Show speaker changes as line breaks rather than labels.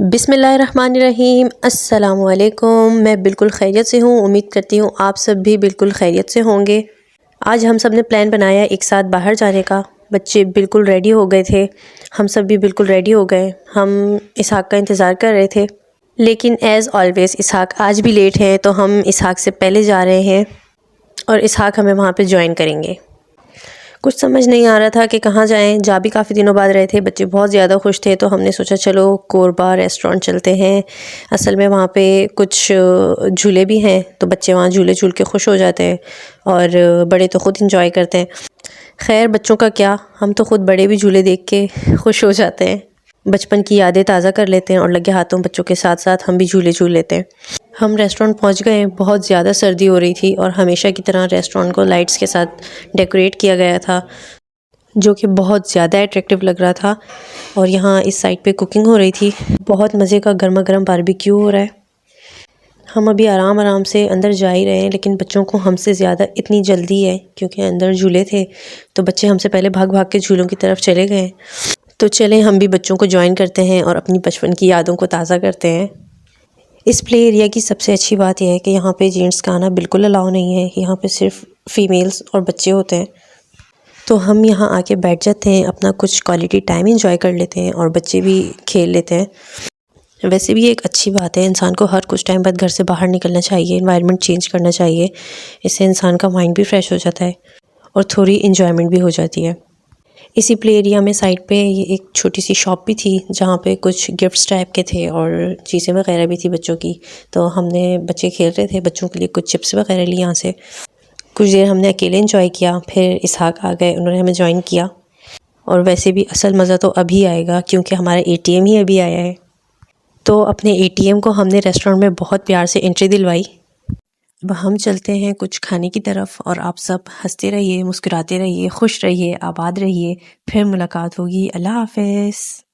बिस्मिल्लाहिर्रहमानिर्रहीम। अस्सलामुअलैकुम। मैं बिल्कुल खैरियत से हूँ। उम्मीद करती हूँ आप सब भी बिल्कुल खैरियत से होंगे। आज हम सब ने प्लान बनाया एक साथ बाहर जाने का। बच्चे बिल्कुल रेडी हो गए थे, हम सब भी बिल्कुल रेडी हो गए। हम इसहाक का इंतज़ार कर रहे थे, लेकिन एज़ ऑलवेज़ इसहाक आज भी लेट है, तो हम इसहाक से पहले जा रहे हैं और इसहाक हमें वहाँ पे जॉइन करेंगे। कुछ समझ नहीं आ रहा था कि कहाँ जाएं। जा भी काफ़ी दिनों बाद रहे थे, बच्चे बहुत ज़्यादा खुश थे, तो हमने सोचा चलो कोरबा रेस्टोरेंट चलते हैं। असल में वहाँ पे कुछ झूले भी हैं, तो बच्चे वहाँ झूले झूल के खुश हो जाते हैं और बड़े तो ख़ुद इंजॉय करते हैं। खैर बच्चों का क्या, हम तो ख़ुद बड़े भी झूले देख के खुश हो जाते हैं। बचपन की यादें ताज़ा कर लेते हैं और लगे हाथों बच्चों के साथ साथ हम भी झूले झूल लेते हैं। हम रेस्टोरेंट पहुंच गए। बहुत ज़्यादा सर्दी हो रही थी और हमेशा की तरह रेस्टोरेंट को लाइट्स के साथ डेकोरेट किया गया था, जो कि बहुत ज़्यादा अट्रैक्टिव लग रहा था। और यहाँ इस साइड पे कुकिंग हो रही थी। बहुत मज़े का गर्मा गर्म बारबेक्यू हो रहा है। हम अभी आराम आराम से अंदर जा ही रहे हैं, लेकिन बच्चों को हमसे ज़्यादा इतनी जल्दी है क्योंकि अंदर झूले थे, तो बच्चे हमसे पहले भाग भाग के झूलों की तरफ चले गए। तो चलें हम भी बच्चों को ज्वाइन करते हैं और अपनी बचपन की यादों को ताज़ा करते हैं। इस प्ले एरिया की सबसे अच्छी बात यह है कि यहाँ पे जेंट्स का आना बिल्कुल अलाउ नहीं है। यहाँ पे सिर्फ फीमेल्स और बच्चे होते हैं। तो हम यहाँ आके बैठ जाते हैं, अपना कुछ क्वालिटी टाइम एंजॉय कर लेते हैं और बच्चे भी खेल लेते हैं। वैसे भी एक अच्छी बात है, इंसान को हर कुछ टाइम बाद घर से बाहर निकलना चाहिए, एनवायरनमेंट चेंज करना चाहिए। इससे इंसान का माइंड भी फ्रेश हो जाता है और थोड़ी इन्जॉयमेंट भी हो जाती है। इसी प्ले एरिया में साइड पे ये एक छोटी सी शॉप भी थी, जहाँ पे कुछ गिफ्ट्स टाइप के थे और चीज़ें वगैरह भी थी बच्चों की। तो हमने, बच्चे खेल रहे थे, बच्चों के लिए कुछ चिप्स वगैरह लिए यहाँ से। कुछ देर हमने अकेले एंजॉय किया, फिर इसहाक आ गए, उन्होंने हमें ज्वाइन किया। और वैसे भी असल मज़ा तो अभी आएगा क्योंकि हमारा ATM ही अभी आया है। तो अपने ATM को हमने रेस्टोरेंट में बहुत प्यार से एंट्री दिलवाई। अब हम चलते हैं कुछ खाने की तरफ और आप सब हंसते रहिए, मुस्कुराते रहिए, खुश रहिए, आबाद रहिए। फिर मुलाकात होगी। अल्लाह हाफ़िज़।